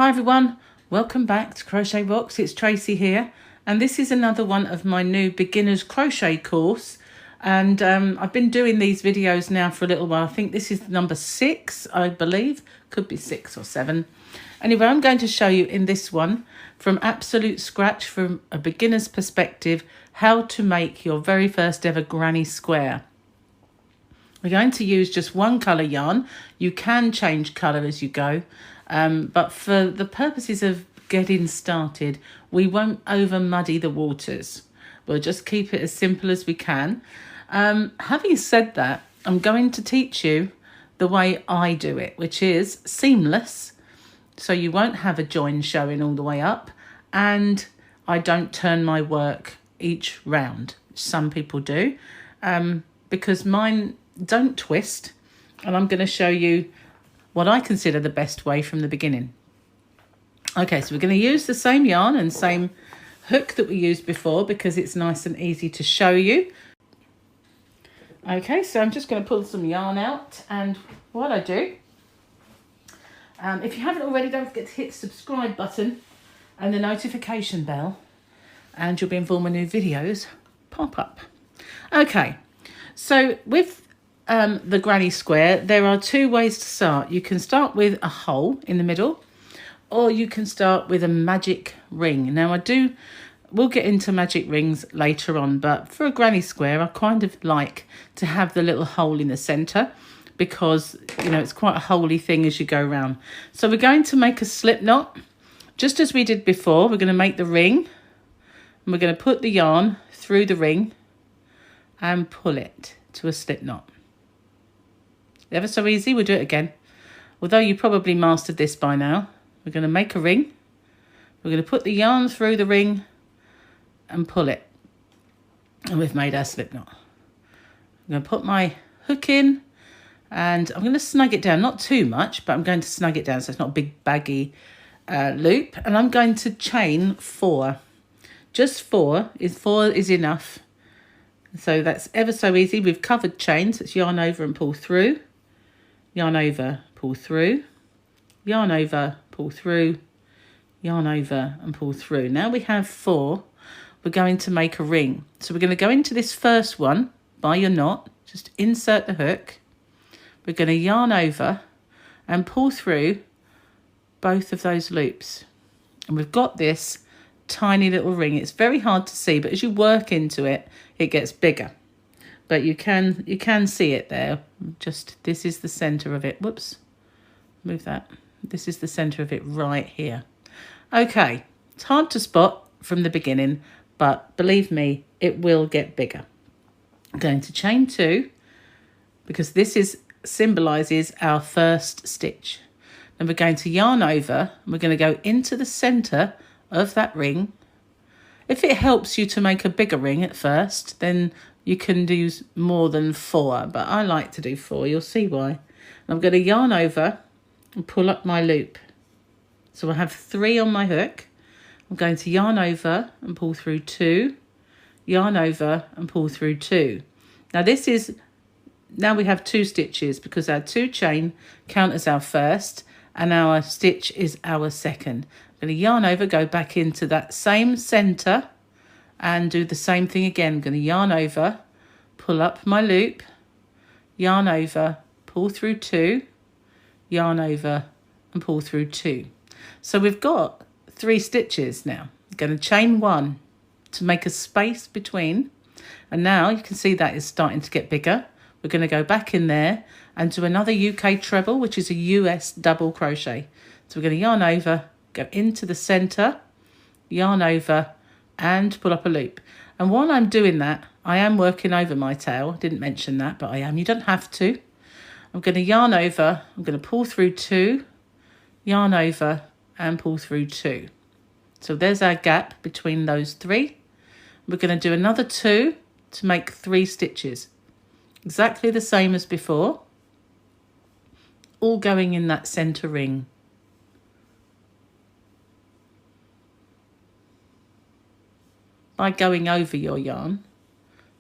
Hi everyone, welcome back to Crochet Rocks. It's Tracy here, and this is another one of my new beginner's crochet course. And I've been doing these videos now for a little while. I think this is number 6, I believe. Could be 6 or 7. Anyway, I'm going to show you in this one, from absolute scratch, from a beginner's perspective, how to make your very first ever granny square. We're going to use just one colour yarn. You can change colour as you go, but for the purposes of getting started, we won't over muddy the waters. We'll just keep it as simple as we can. Having said that, I'm going to teach you the way I do it, which is seamless, so you won't have a join showing all the way up, and I don't turn my work each round. Some people do, because mine don't twist, and I'm going to show you what I consider the best way from the beginning. Okay, so we're going to use the same yarn and same hook that we used before because it's nice and easy to show you. Okay, so I'm just going to pull some yarn out, and what I do, if you haven't already, don't forget to hit the subscribe button and the notification bell, and you'll be informed when new videos pop up. Okay, so with the granny square, there are 2 ways to start. You can start with a hole in the middle, or you can start with a magic ring. Now we'll get into magic rings later on, but for a granny square, I kind of like to have the little hole in the centre because, you know, it's quite a holy thing as you go around. So we're going to make a slip knot, just as we did before. We're going to make the ring, and we're going to put the yarn through the ring and pull it to a slip knot. Ever so easy. We'll do it again. Although you probably mastered this by now. We're going to make a ring. We're going to put the yarn through the ring and pull it. And we've made our slip knot. I'm going to put my hook in, and I'm going to snug it down. Not too much, but I'm going to snug it down so it's not a big baggy loop. And I'm going to chain 4. Just 4 is enough. So that's ever so easy. We've covered chains. It's yarn over and pull through. Yarn over, pull through. Yarn over, pull through. Yarn over and pull through. Now we have 4. We're going to make a ring. So we're going to go into this first one by your knot. Just insert the hook. We're going to yarn over and pull through both of those loops. And we've got this tiny little ring. It's very hard to see, but as you work into it, it gets bigger. But you can see it there. Just, this is the center of it. Whoops, move that. This is the center of it right here. Okay, it's hard to spot from the beginning, but believe me, it will get bigger. I'm going to chain 2 because this symbolizes our first stitch. Then we're going to yarn over, and we're going to go into the center of that ring. If it helps you to make a bigger ring at first, then you can do more than 4, but I like to do 4. You'll see why. And I'm going to yarn over and pull up my loop. So I have 3 on my hook. I'm going to yarn over and pull through 2, yarn over and pull through 2. Now we have 2 stitches because our 2 chain count as our first, and our stitch is our second. I'm going to yarn over, go back into that same center and do the same thing again. I'm going to yarn over, pull up my loop, yarn over, pull through 2, yarn over and pull through 2. So we've got 3 stitches now. I'm going to chain 1 to make a space between, and now you can see that is starting to get bigger. We're going to go back in there and do another UK treble, which is a US double crochet. So we're going to yarn over, go into the center, yarn over and pull up a loop. And while I'm doing that, I am working over my tail. Didn't mention that, but I am. You don't have to. I'm going to yarn over, I'm going to pull through 2, yarn over and pull through 2. So there's our gap between those 3. We're going to do another 2 to make 3 stitches. Exactly the same as before. All going in that center ring. By going over your yarn,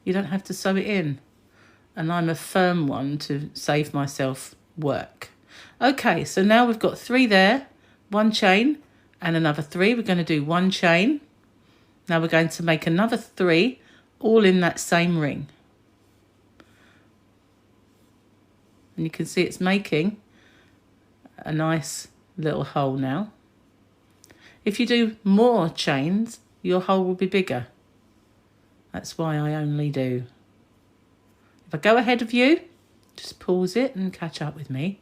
you don't have to sew it in. And I'm a firm one to save myself work. Okay, so now we've got 3 there. one chain and another 3. We're going to do 1 chain. Now we're going to make another 3 all in that same ring. And you can see it's making a nice little hole now. If you do more chains, your hole will be bigger. That's why I only do. If I go ahead of you, just pause it and catch up with me.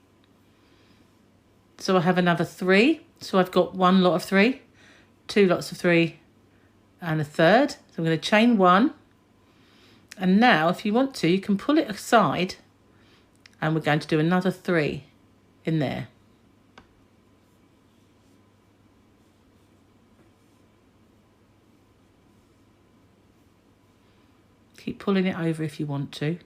So I have another 3. So I've got 1 lot of 3, 2 lots of 3, and a third. So I'm going to chain 1. And now, if you want to, you can pull it aside, and we're going to do another 3 in there. Keep pulling it over if you want to.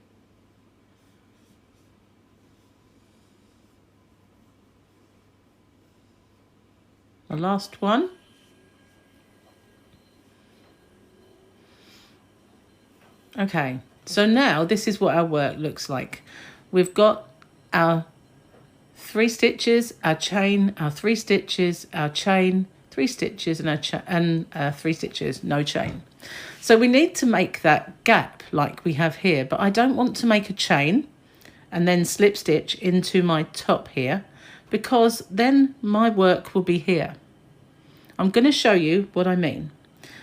The last one. Okay, so now this is what our work looks like. We've got our 3 stitches, our chain, our 3 stitches, our chain, 3 stitches, and our 3 stitches, no chain. So we need to make that gap like we have here, but I don't want to make a chain and then slip stitch into my top here, because then my work will be here. I'm going to show you what I mean.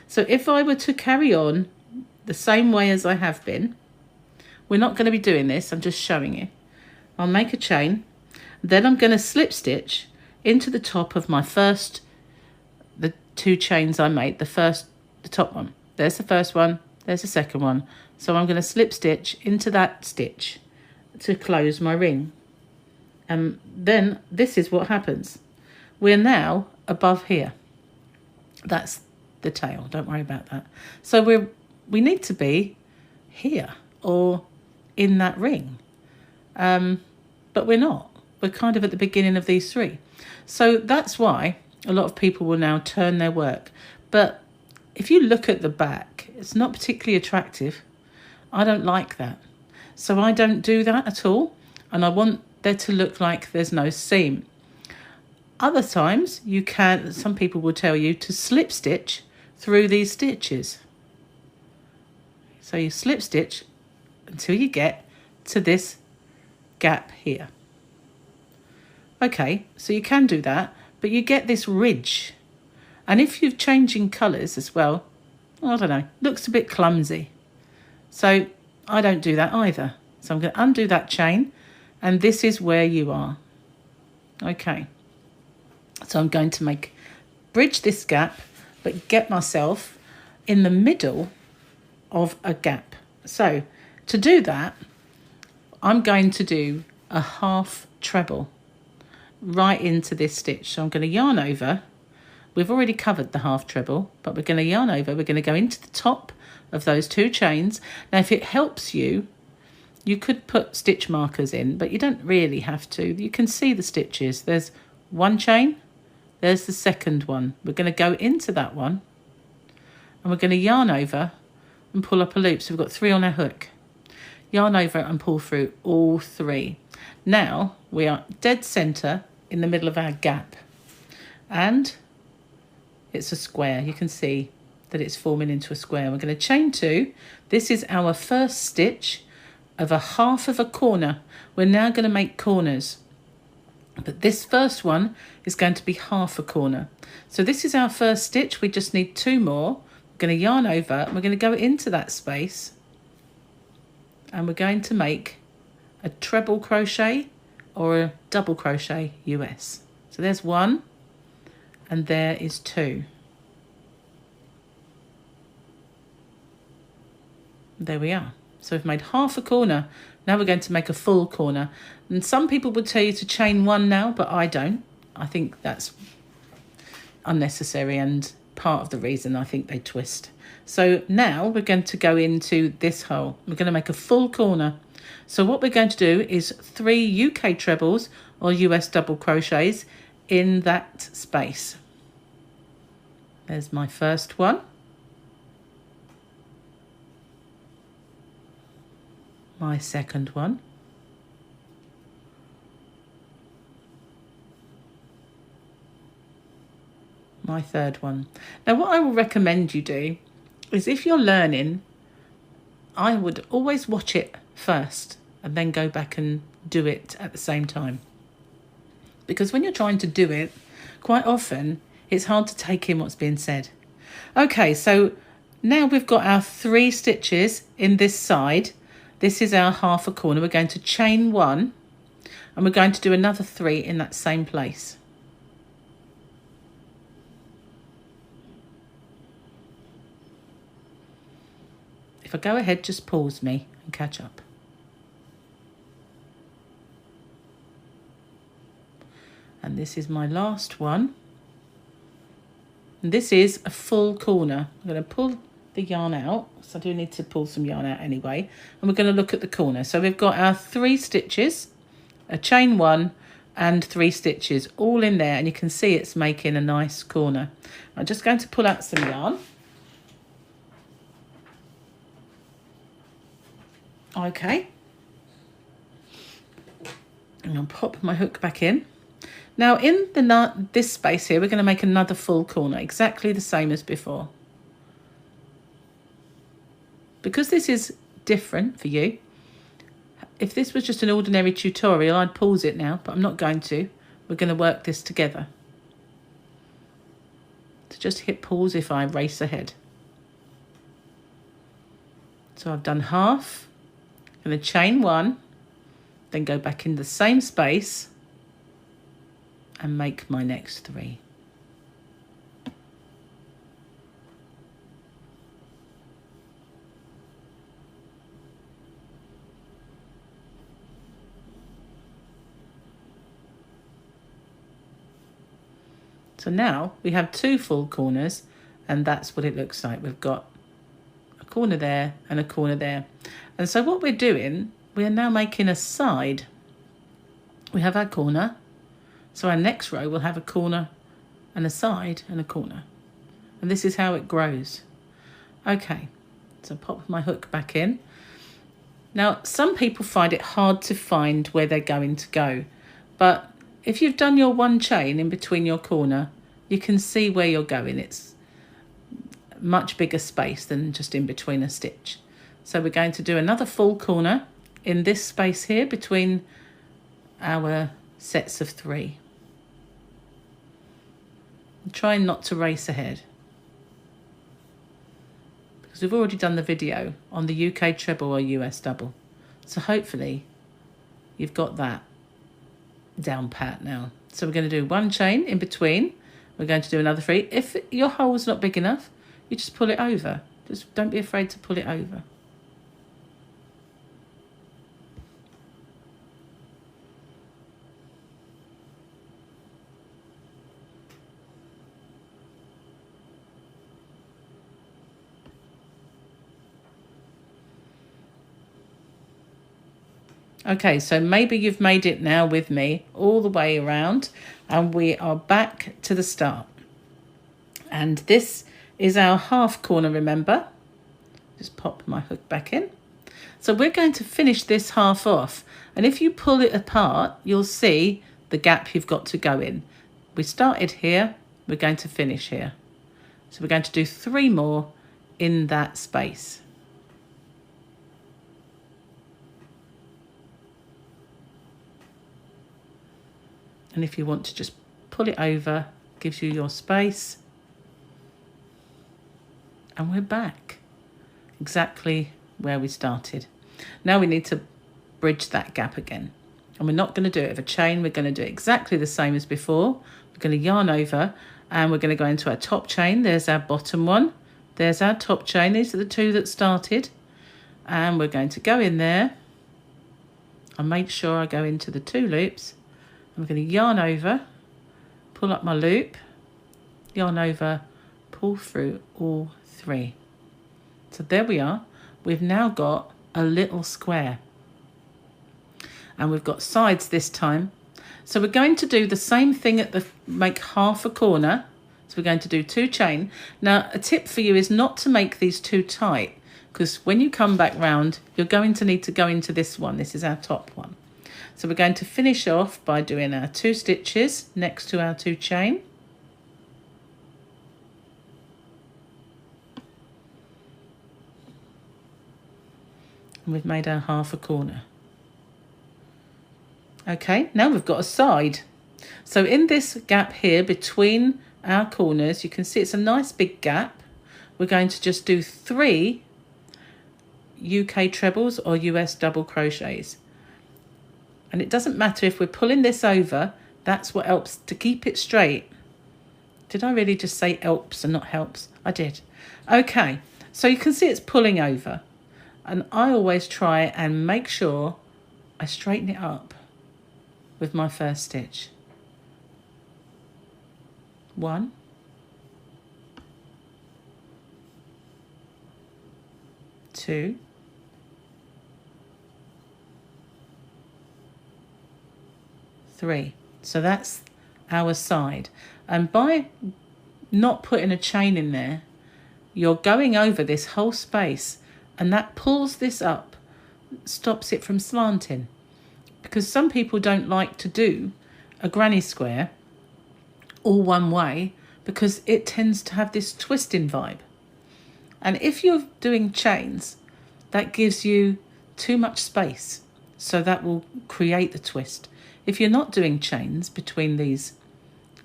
So if I were to carry on the same way as I have been, we're not going to be doing this, I'm just showing you. I'll make a chain, then I'm going to slip stitch into the top of my the 2 chains I made, the top one. There's the first one, there's the second one. So I'm going to slip stitch into that stitch to close my ring. And then this is what happens. We're now above here. That's the tail, don't worry about that. So we need to be here or in that ring. But we're not. We're kind of at the beginning of these 3. So that's why a lot of people will now turn their work. But if you look at the back, it's not particularly attractive. I don't like that. So I don't do that at all. And I want there to look like there's no seam. Other times you can, some people will tell you to slip stitch through these stitches. So you slip stitch until you get to this gap here. Okay, so you can do that, but you get this ridge. And if you're changing colours as well, I don't know, looks a bit clumsy. So I don't do that either. So I'm going to undo that chain, and this is where you are. Okay. So I'm going to bridge this gap, but get myself in the middle of a gap. So to do that, I'm going to do a half treble right into this stitch. So I'm going to yarn over. We've already covered the half treble, but we're going to yarn over. We're going to go into the top of those 2 chains. Now, if it helps you, you could put stitch markers in, but you don't really have to. You can see the stitches. There's 1 chain. There's the second one. We're going to go into that one, and we're going to yarn over and pull up a loop. So we've got 3 on our hook. Yarn over and pull through all 3. Now we are dead center in the middle of our gap, and it's a square. You can see that it's forming into a square. We're going to chain 2. This is our first stitch of a half of a corner. We're now going to make corners, but this first one is going to be half a corner. So this is our first stitch. We just need 2 more. We're going to yarn over, and we're going to go into that space, and we're going to make a treble crochet or a double crochet US. So there's 1, and there is 2. There we are. So we've made half a corner. Now we're going to make a full corner. And some people would tell you to chain 1 now, but I don't. I think that's unnecessary and part of the reason I think they twist. So now we're going to go into this hole. We're going to make a full corner. So what we're going to do is 3 UK trebles or US double crochets in that space. There's my first one. My second one. my third one. Now what I will recommend you do is, if you're learning, I would always watch it first and then go back and do it at the same time. Because when you're trying to do it, quite often it's hard to take in what's being said. Okay, so now we've got our 3 stitches in this side. This is our half a corner. We're going to chain 1 and we're going to do another 3 in that same place. If I go ahead, just pause me and catch up. And this is my last one. And this is a full corner. I'm going to pull the yarn out, so I do need to pull some yarn out anyway. And we're going to look at the corner. So we've got our 3 stitches, a chain 1 and 3 stitches all in there, and you can see it's making a nice corner. I'm just going to pull out some yarn. Okay, and I'll pop my hook back in. Now in this space here, we're going to make another full corner, exactly the same as before. Because this is different for you, if this was just an ordinary tutorial, I'd pause it now, but I'm not going to. We're going to work this together. So just hit pause if I race ahead. So I've done half. I'm going to chain 1, then go back in the same space and make my next 3. So now we have 2 full corners, and that's what it looks like. We've got a corner there and a corner there. And so what we're doing, we are now making a side. We have our corner. So our next row will have a corner and a side and a corner. And this is how it grows. Okay, so pop my hook back in. Now, some people find it hard to find where they're going to go. But if you've done your 1 chain in between your corner, you can see where you're going. It's much bigger space than just in between a stitch. So we're going to do another full corner in this space here between our sets of 3. I'm trying not to race ahead, because we've already done the video on the UK treble or US double. So hopefully you've got that down pat now. So we're going to do 1 chain in between. We're going to do another 3. If your hole's not big enough, you just pull it over. Just don't be afraid to pull it over. Okay, so maybe you've made it now with me all the way around, and we are back to the start. And this is our half corner, remember? Just pop my hook back in. So we're going to finish this half off, and if you pull it apart, you'll see the gap you've got to go in. We started here, we're going to finish here. So we're going to do 3 more in that space. And if you want to just pull it over, gives you your space. And we're back exactly where we started. Now we need to bridge that gap again. And we're not going to do it with a chain. We're going to do it exactly the same as before. We're going to yarn over and we're going to go into our top chain. There's our bottom one. There's our top chain. These are the 2 that started. And we're going to go in there and make sure I go into the 2 loops. I'm going to yarn over, pull up my loop, yarn over, pull through all 3. So there we are. We've now got a little square. And we've got sides this time. So we're going to do the same thing at the make half a corner. So we're going to do 2 chain. Now a tip for you is not to make these too tight, because when you come back round, you're going to need to go into this one. This is our top one. So we're going to finish off by doing our 2 stitches next to our 2 chain. And we've made our half a corner. Okay, now we've got a side. So in this gap here between our corners, you can see it's a nice big gap. We're going to just do 3 UK trebles or US double crochets. And it doesn't matter if we're pulling this over, that's what helps to keep it straight. Did I really just say helps and not helps? I did. Okay, so you can see it's pulling over. And I always try and make sure I straighten it up with my first stitch. 1, 2, 3. So that's our side. And by not putting a chain in there, you're going over this whole space, and that pulls this up, stops it from slanting. Because some people don't like to do a granny square all one way because it tends to have this twisting vibe. And if you're doing chains, that gives you too much space, so that will create the twist. If you're not doing chains between these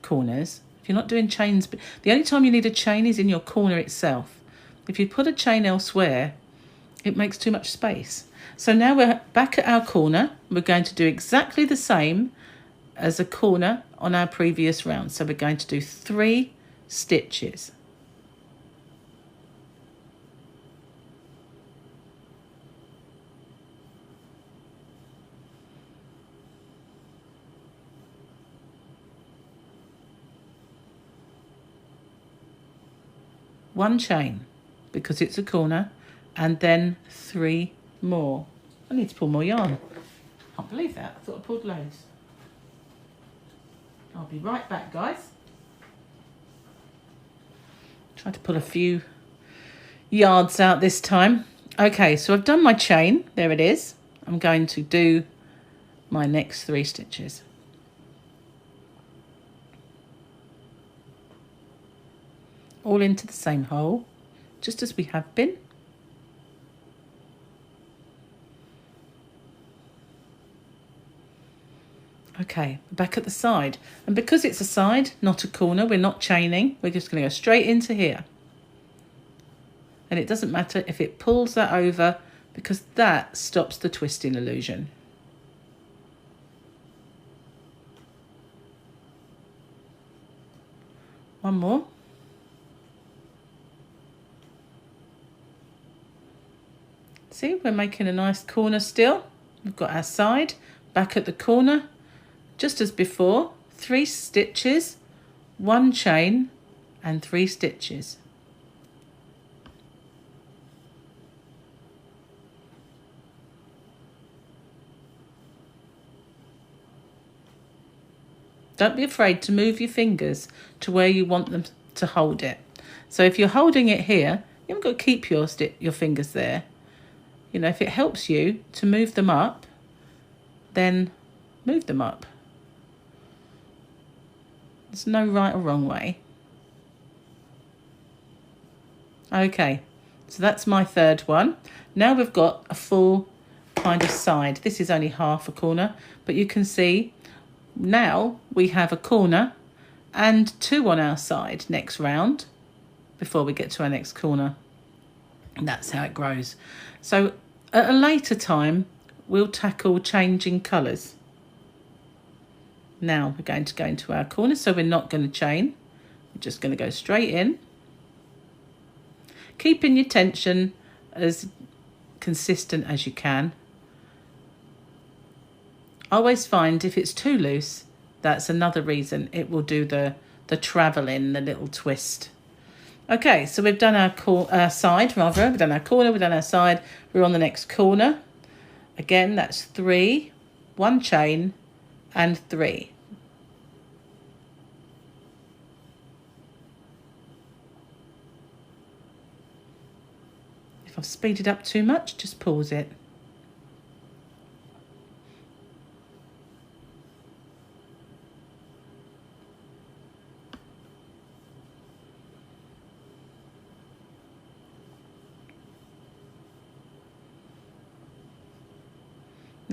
corners, if you're not doing chains, the only time you need a chain is in your corner itself. If you put a chain elsewhere, it makes too much space. So now we're back at our corner. We're going to do exactly the same as a corner on our previous round. So we're going to do 3 stitches. One chain because it's a corner, and then 3 more. I need to pull more yarn. Can't believe that. I thought I pulled loads. I'll be right back, guys. Try to pull a few yards out this time. Okay, so I've done my chain. There it is. I'm going to do my next 3 stitches. All into the same hole, just as we have been. Okay, back at the side. And because it's a side, not a corner, we're not chaining. We're just going to go straight into here. And it doesn't matter if it pulls that over, because that stops the twisting illusion. One more. See, we're making a nice corner still. We've got our side, back at the corner, just as before, 3 stitches, 1 chain and 3 stitches. Don't be afraid to move your fingers to where you want them to hold it. So if you're holding it here, you haven't got to keep your fingers there. You know, if it helps you to move them up, then move them up. There's no right or wrong way. Okay, so that's my 3rd one. Now we've got a full kind of side. This is only half a corner, but you can see now we have a corner and 2 on our side next round before we get to our next corner. And that's how it grows. So at a later time, we'll tackle changing colours. Now we're going to go into our corner, so we're not going to chain. We're just going to go straight in. Keeping your tension as consistent as you can. I always find if it's too loose, that's another reason it will do the travelling, the little twist. Okay, so we've done our side, rather. We've done our corner, we've done our side. We're on the next corner. Again, that's 3, 1 chain and 3. If I've speeded up too much, just pause it.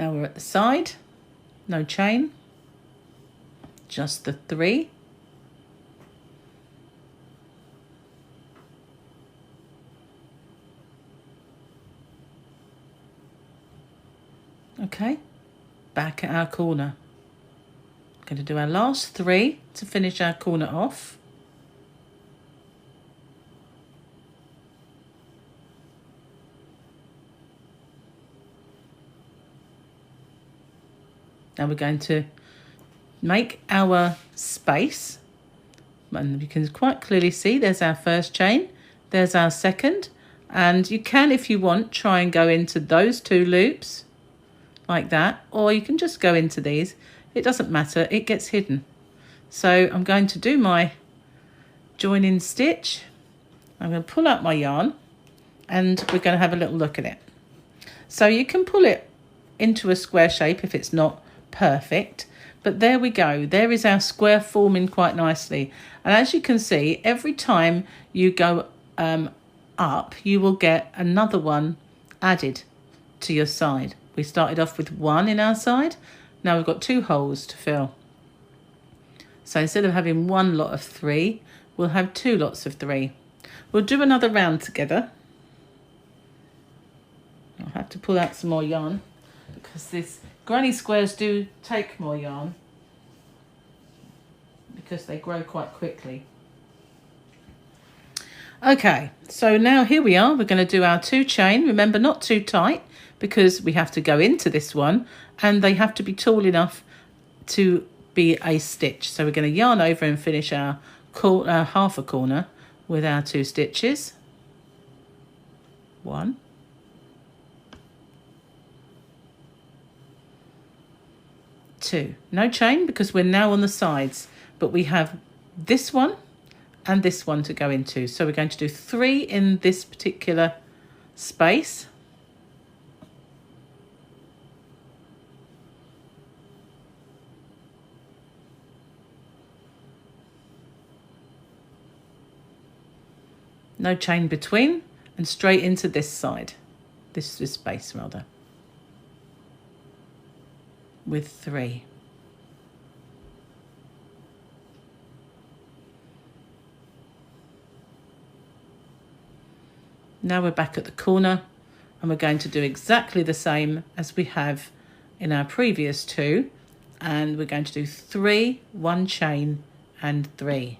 Now we're at the side, no chain, just the 3. Okay, back at our corner. I'm going to do our last 3 to finish our corner off. Now we're going to make our space, and you can quite clearly see there's our first chain, there's our second, and you can, if you want, try and go into those 2 loops like that, or you can just go into these. It doesn't matter, it gets hidden. So I'm going to do my join-in stitch. I'm going to pull out my yarn and we're going to have a little look at it. So you can pull it into a square shape if it's not perfect, but there we go, there is our square forming quite nicely. And as you can see, every time you go up, you will get another one added to your side. We started off with 1 in our side, now we've got 2 holes to fill. So instead of having 1 lot of 3, we'll have 2 lots of 3. We'll do another round together. I'll have to pull out some more yarn because this granny squares do take more yarn because they grow quite quickly. Okay, so now here we are. We're going to do our 2 chain. Remember, not too tight because we have to go into this one and they have to be tall enough to be a stitch. So we're going to yarn over and finish our half a corner with our 2 stitches. 1. 2. No chain because we're now on the sides, but we have this one and this one to go into. So we're going to do 3 in this particular space. No chain between, and straight into this side, this space rather, with 3. Now we're back at the corner and we're going to do exactly the same as we have in our previous 2, and we're going to do 3, 1 chain and 3.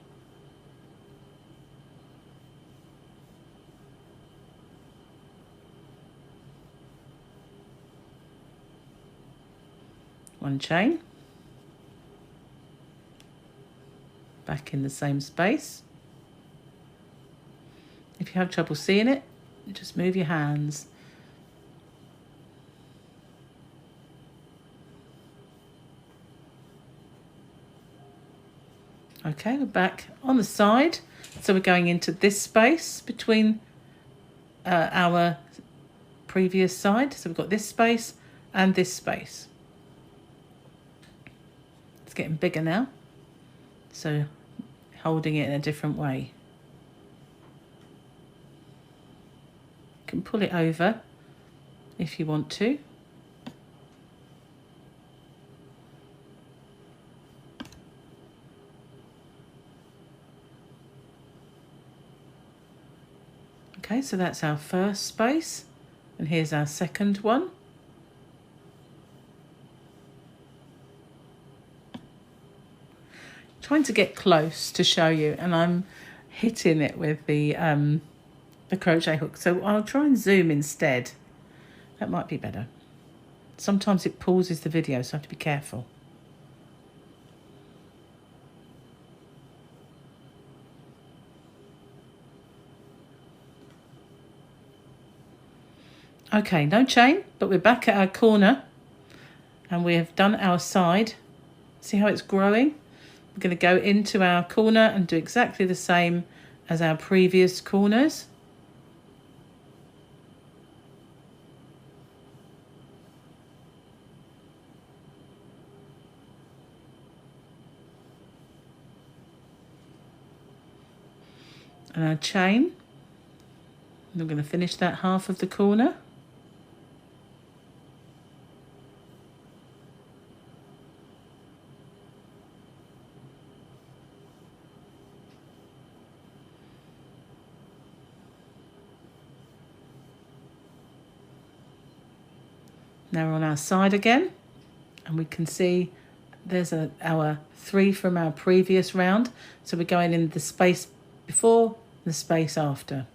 One chain, back in the same space. If you have trouble seeing it, just move your hands. Okay, we're back on the side. So we're going into this space between our previous side. So we've got this space and this space. It's getting bigger now, so holding it in a different way. You can pull it over if you want to. Okay, so that's our first space, and here's our second one. Trying to get close to show you, and I'm hitting it with the crochet hook, so I'll try and zoom instead. That might be better. Sometimes it pauses the video, so I have to be careful. Okay, no chain, but we're back at our corner and we have done our side. See how it's growing? We're going to go into our corner and do exactly the same as our previous corners. And our chain. And I'm going to finish that half of the corner. Now we're on our side again, and we can see there's our 3 from our previous round. So we're going in the space before, the space after.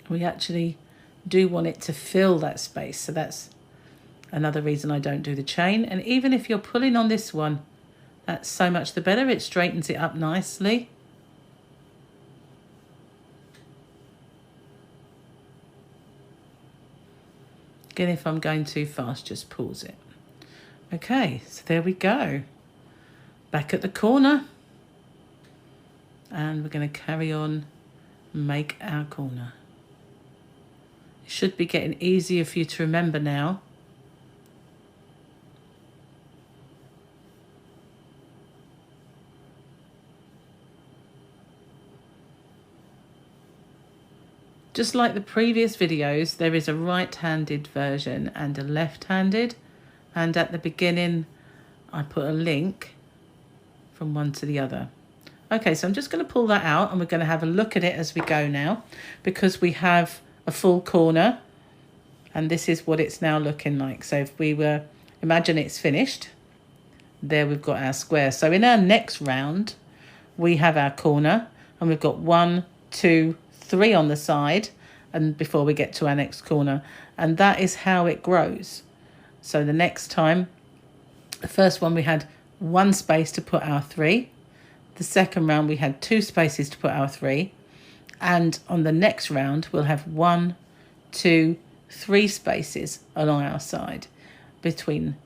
We actually do want it to fill that space, so that's another reason I don't do the chain. And even if you're pulling on this one, that's so much the better. It straightens it up nicely. Again, if I'm going too fast, just pause it. Okay, so there we go. Back at the corner. And we're going to carry on and make our corner. It should be getting easier for you to remember now. Just like the previous videos, there is a right-handed version and a left-handed, and at the beginning I put a link from one to the other. Okay, so I'm just going to pull that out and we're going to have a look at it as we go now, because we have a full corner and this is what it's now looking like. So if we were, imagine it's finished, there we've got our square. So in our next round we have our corner and we've got 1, 2, 3 on the side, and before we get to our next corner, and that is how it grows. So the next time, the first one we had 1 space to put our 3, the second round we had 2 spaces to put our 3, and on the next round we'll have 1, 2, 3 spaces along our side between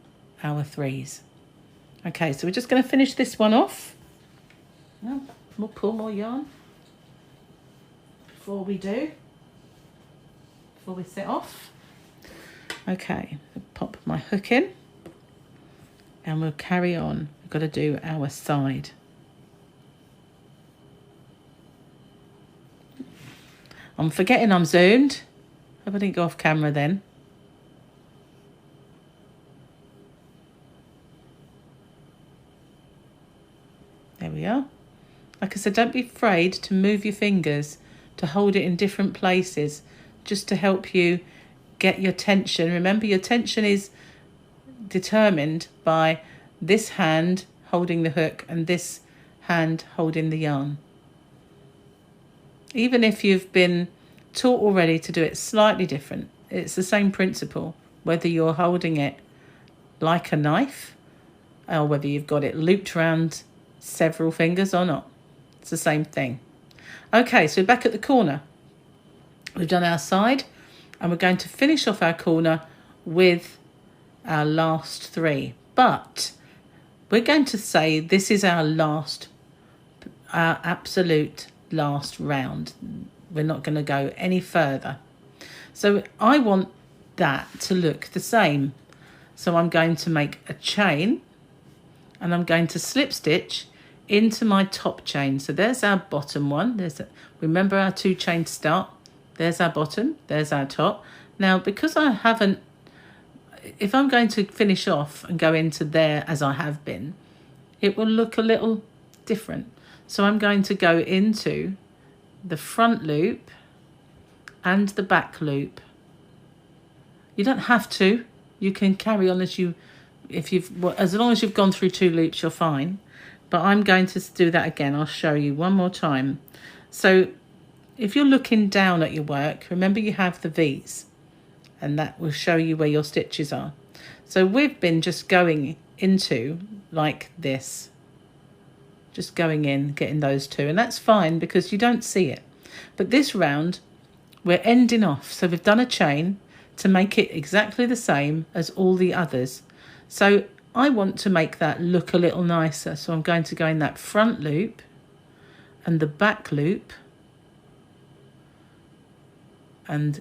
our 3s. Okay, so we're just going to finish this one off. We'll pull more yarn before we set off. Okay, I'll pop my hook in and we'll carry on. We've got to do our side. I'm forgetting I'm zoomed. Hope I didn't go off camera then. There we are. Like I said, don't be afraid to move your fingers, to hold it in different places, just to help you get your tension. Remember, your tension is determined by this hand holding the hook and this hand holding the yarn. Even if you've been taught already to do it slightly different, it's the same principle, whether you're holding it like a knife or whether you've got it looped around several fingers or not. It's the same thing. Okay, so back at the corner. We've done our side and we're going to finish off our corner with our last 3. But we're going to say this is our absolute last round. We're not going to go any further. So I want that to look the same. So I'm going to make a chain and I'm going to slip stitch into my top chain. So there's our bottom one. Remember our 2 chains start. There's our bottom, there's our top. Now, because I haven't, if I'm going to finish off and go into there as I have been, it will look a little different. So I'm going to go into the front loop and the back loop. You don't have to. You can carry on as long as you've gone through 2 loops, you're fine. But I'm going to do that again. I'll show you one more time. So if you're looking down at your work, remember you have the V's, and that will show you where your stitches are. So we've been just going into like this, just going in, getting those 2, and that's fine because you don't see it. But this round, we're ending off. So we've done a chain to make it exactly the same as all the others. So I want to make that look a little nicer. So I'm going to go in that front loop and the back loop. And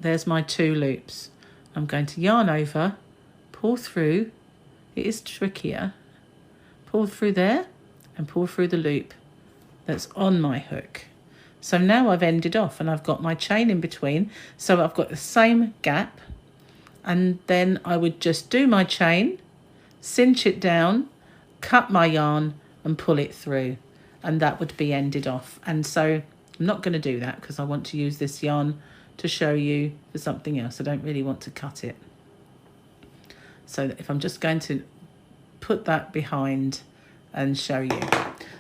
there's my 2 loops. I'm going to yarn over, pull through. It is trickier. Pull through there and pull through the loop that's on my hook. So now I've ended off and I've got my chain in between. So I've got the same gap, and then I would just do my chain, cinch it down, cut my yarn and pull it through, and that would be ended off. And so I'm not going to do that because I want to use this yarn to show you for something else. I don't really want to cut it. So if I'm just going to put that behind and show you.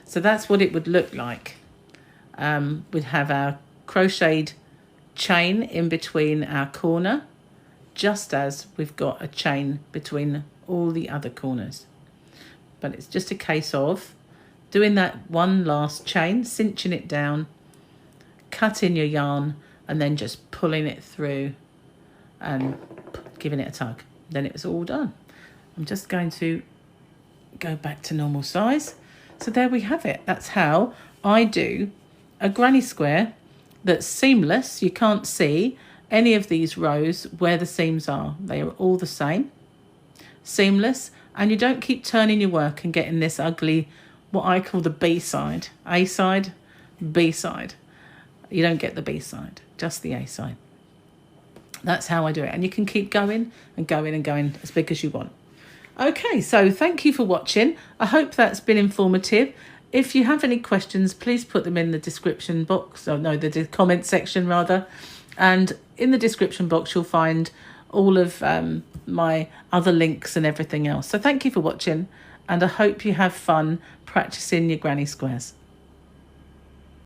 So that's what it would look like. We'd have our crocheted chain in between our corner, just as we've got a chain between all the other corners. But it's just a case of doing that one last chain, cinching it down, cutting your yarn, and then just pulling it through and giving it a tug. Then it's all done. I'm just going to go back to normal size. So there we have it. That's how I do a granny square that's seamless. You can't see any of these rows where the seams are. They are all the same, seamless, and you don't keep turning your work and getting this ugly, what I call the B side. A side, B side. You don't get the B side, just the A side. That's how I do it. And you can keep going and going and going as big as you want. Okay, so thank you for watching. I hope that's been informative. If you have any questions, please put them in the description box. Oh no, the comment section rather. And in the description box, you'll find all of my other links and everything else. So thank you for watching, and I hope you have fun practicing your granny squares.